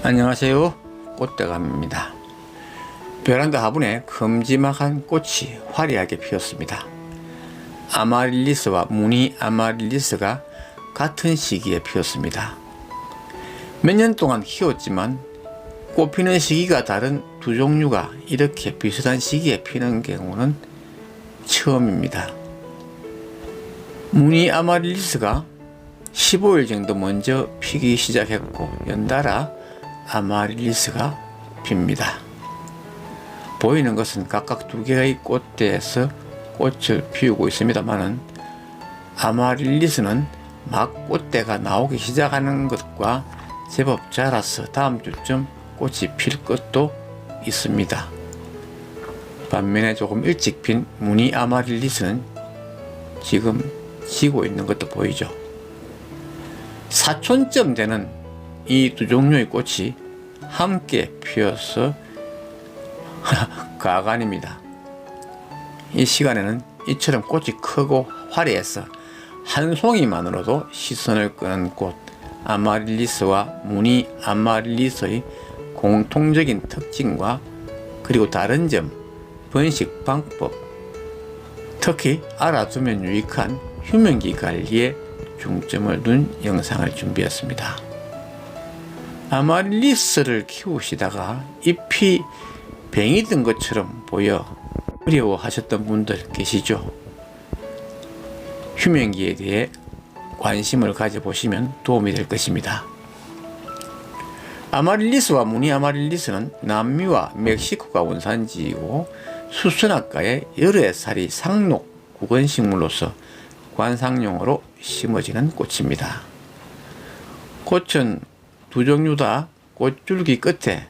안녕하세요. 꽃대감입니다. 베란다 화분에 큼지막한 꽃이 화려하게 피었습니다. 아마릴리스와 무늬 아마릴리스가 같은 시기에 피었습니다. 몇 년 동안 키웠지만 꽃 피는 시기가 다른 두 종류가 이렇게 비슷한 시기에 피는 경우는 처음입니다. 무늬 아마릴리스가 15일 정도 먼저 피기 시작했고 연달아 아마릴리스가 핍니다. 보이는 것은 각각 두 개의 꽃대에서 꽃을 피우고 있습니다만은 아마릴리스는 막 꽃대가 나오기 시작하는 것과 제법 자라서 다음 주쯤 꽃이 필 것도 있습니다. 반면에 조금 일찍 핀 무늬 아마릴리스는 지금 지고 있는 것도 보이죠. 사촌쯤 되는 이 두 종류의 꽃이 함께 피어서 가관입니다. 이 시간에는 이처럼 꽃이 크고 화려해서 한 송이만으로도 시선을 끄는 꽃 아마릴리스와 무늬 아마릴리스의 공통적인 특징과 그리고 다른 점, 번식 방법, 특히 알아두면 유익한 휴면기 관리에 중점을 둔 영상을 준비했습니다. 아마릴리스를 키우시다가 잎이 뱅이 든 것처럼 보여 어려워하셨던 분들 계시죠? 휴면기에 대해 관심을 가져보시면 도움이 될 것입니다. 아마릴리스와 무늬 아마릴리스는 남미와 멕시코가 원산지이고 수선화가의 여러 해살이 상록 구근식물로서 관상용으로 심어지는 꽃입니다. 꽃은 두 종류 다 꽃줄기 끝에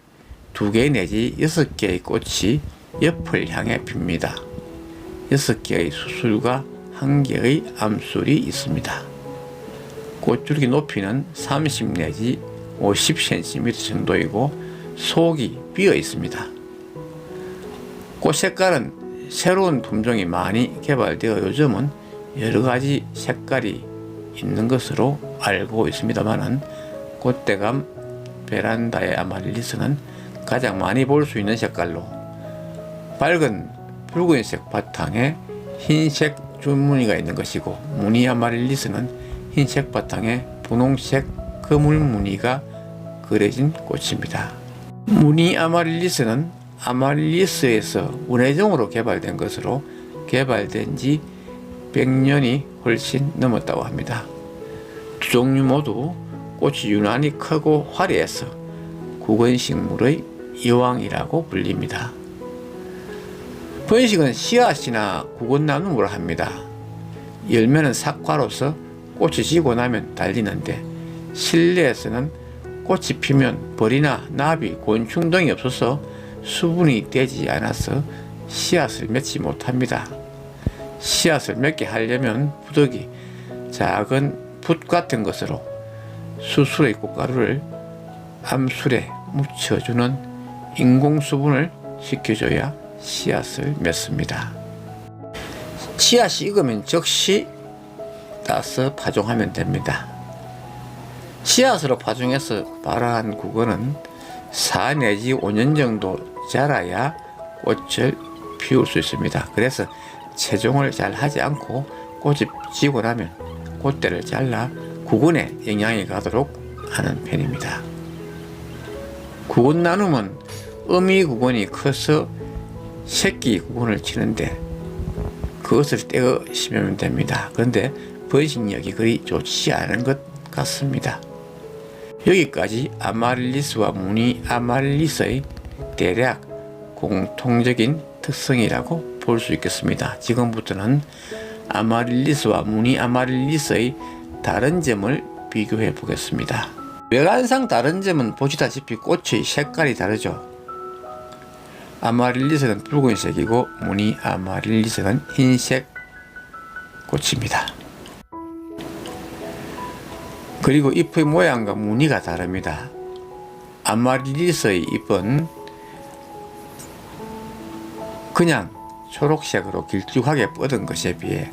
2개 내지 6개의 꽃이 옆을 향해 핍니다. 6개의 수술과 1개의 암술이 있습니다. 꽃줄기 높이는 30 내지 50cm 정도이고 속이 비어 있습니다. 꽃 색깔은 새로운 품종이 많이 개발되어 요즘은 여러가지 색깔이 있는 것으로 알고 있습니다만은 꽃대감 베란다의 아마릴리스는 가장 많이 볼 수 있는 색깔로 밝은 붉은색 바탕에 흰색 줄무늬가 있는 것이고 무늬 아마릴리스는 흰색 바탕에 분홍색 그물 무늬가 그려진 꽃입니다. 무늬 아마릴리스는 아마릴리스에서 원예종으로 개발된 것으로 개발된 지 100년이 훨씬 넘었다고 합니다. 두 종류 모두 꽃이 유난히 크고 화려해서 구근식물의 여왕이라고 불립니다. 번식은 씨앗이나 구근나눔으로 합니다. 열매는 삭화로서 꽃이 지고 나면 달리는데 실내에서는 꽃이 피면 벌이나 나비, 곤충 등이 없어서 수분이 되지 않아서 씨앗을 맺지 못합니다. 씨앗을 맺게 하려면 부득이 작은 붓 같은 것으로 수술의 꽃가루를 암술에 묻혀주는 인공수분을 시켜줘야 씨앗을 맺습니다. 씨앗이 익으면 즉시 따서 파종하면 됩니다. 씨앗으로 파종해서 발화한 구근은 4 내지 5년 정도 자라야 꽃을 피울 수 있습니다. 그래서 채종을 잘 하지 않고 꽃이 지고 나면 꽃대를 잘라 구근에 영향이 가도록 하는 편입니다. 구근 나눔은 어미 구근이 커서 새끼 구근을 치는데 그것을 떼어 심으면 됩니다. 그런데 번식력이 그리 좋지 않은 것 같습니다. 여기까지 아마릴리스와 무늬 아마릴리스의 대략 공통적인 특성이라고 볼 수 있겠습니다. 지금부터는 아마릴리스와 무늬 아마릴리스의 다른 점을 비교해 보겠습니다. 외관상 다른 점은 보시다시피 꽃의 색깔이 다르죠. 아마릴리스는 붉은색이고 무늬 아마릴리스는 흰색 꽃입니다. 그리고 잎의 모양과 무늬가 다릅니다. 아마릴리스의 잎은 그냥 초록색으로 길쭉하게 뻗은 것에 비해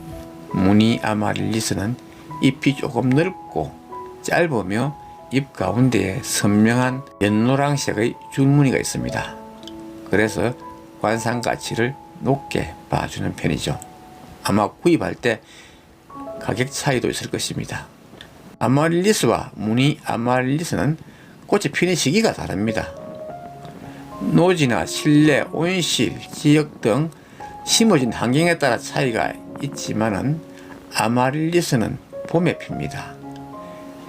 무늬 아마릴리스는 잎이 조금 넓고 짧으며 잎 가운데에 선명한 연노랑색의 줄무늬가 있습니다. 그래서 관상 가치를 높게 봐주는 편이죠. 아마 구입할 때 가격 차이도 있을 것입니다. 아마릴리스와 무늬 아마릴리스는 꽃이 피는 시기가 다릅니다. 노지나 실내, 온실, 지역 등 심어진 환경에 따라 차이가 있지만은 아마릴리스는 봄에 핍니다.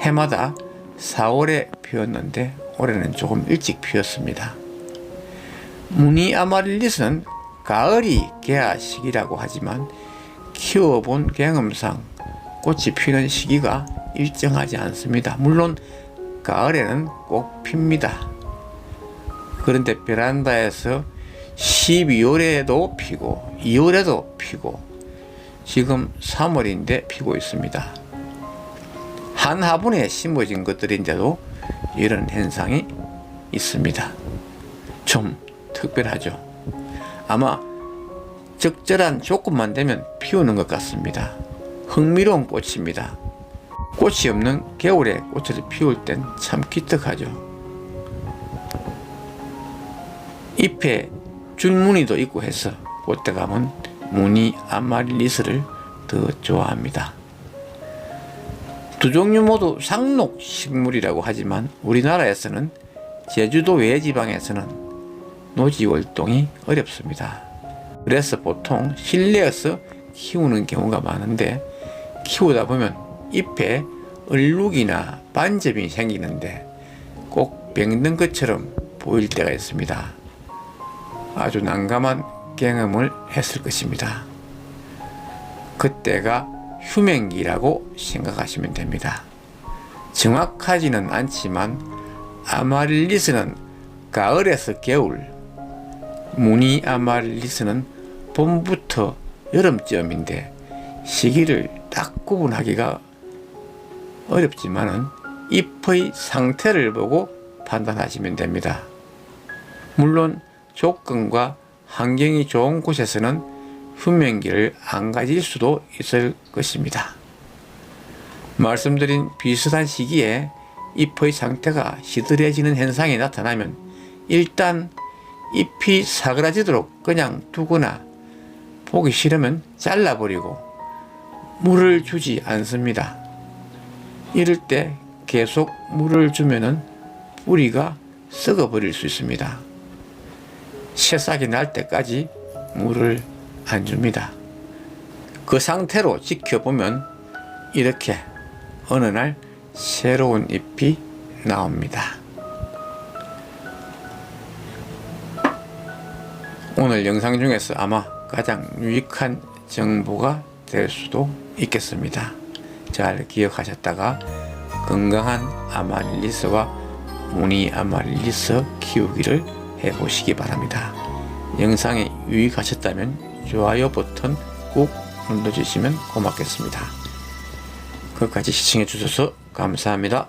해마다 4월에 피었는데 올해는 조금 일찍 피었습니다. 무늬 아마릴리스는 가을이 개화 시기라고 하지만 키워본 경험상 꽃이 피는 시기가 일정하지 않습니다. 물론 가을에는 꼭 핍니다. 그런데 베란다에서 12월에도 피고 2월에도 피고 지금 3월인데 피고 있습니다. 한 화분에 심어진 것들인데도 이런 현상이 있습니다. 좀 특별하죠. 아마 적절한 조건만 되면 피우는 것 같습니다. 흥미로운 꽃입니다. 꽃이 없는 겨울에 꽃을 피울 땐 참 기특하죠. 잎에 줄무늬도 있고 해서 꽃대감은 무늬 아마릴리스를 더 좋아합니다. 두 종류 모두 상록 식물이라고 하지만 우리나라에서는 제주도 외 지방에서는 노지 활동이 어렵습니다. 그래서 보통 실내에서 키우는 경우가 많은데 키우다 보면 잎에 얼룩이나 반점이 생기는데 꼭 병든 것처럼 보일 때가 있습니다. 아주 난감한 경험을 했을 것입니다. 그때가 휴men기라고 생각하시면 됩니다. 정확하지는 않지만 아마릴리스는 가을에서 겨울, 무늬 아마릴리스는 봄부터 여름쯤인데 시기를 딱 구분하기가 어렵지만은 잎의 상태를 보고 판단하시면 됩니다. 물론 조건과 환경이 좋은 곳에서는 휴men기를 안 가질 수도 있을 것입니다. 말씀드린 비슷한 시기에 잎의 상태가 시들해지는 현상이 나타나면 일단 잎이 사그라지도록 그냥 두거나 보기 싫으면 잘라버리고 물을 주지 않습니다. 이럴 때 계속 물을 주면은 뿌리가 썩어버릴 수 있습니다. 새싹이 날 때까지 물을 안 줍니다. 그 상태로 지켜보면 이렇게 어느 날 새로운 잎이 나옵니다. 오늘 영상 중에서 아마 가장 유익한 정보가 될 수도 있겠습니다. 잘 기억하셨다가 건강한 아마릴리스와 무늬 아마릴리스 키우기를 해보시기 바랍니다. 영상이 유익하셨다면 좋아요 버튼 꼭 눌러주시면 고맙겠습니다. 끝까지 시청해 주셔서 감사합니다.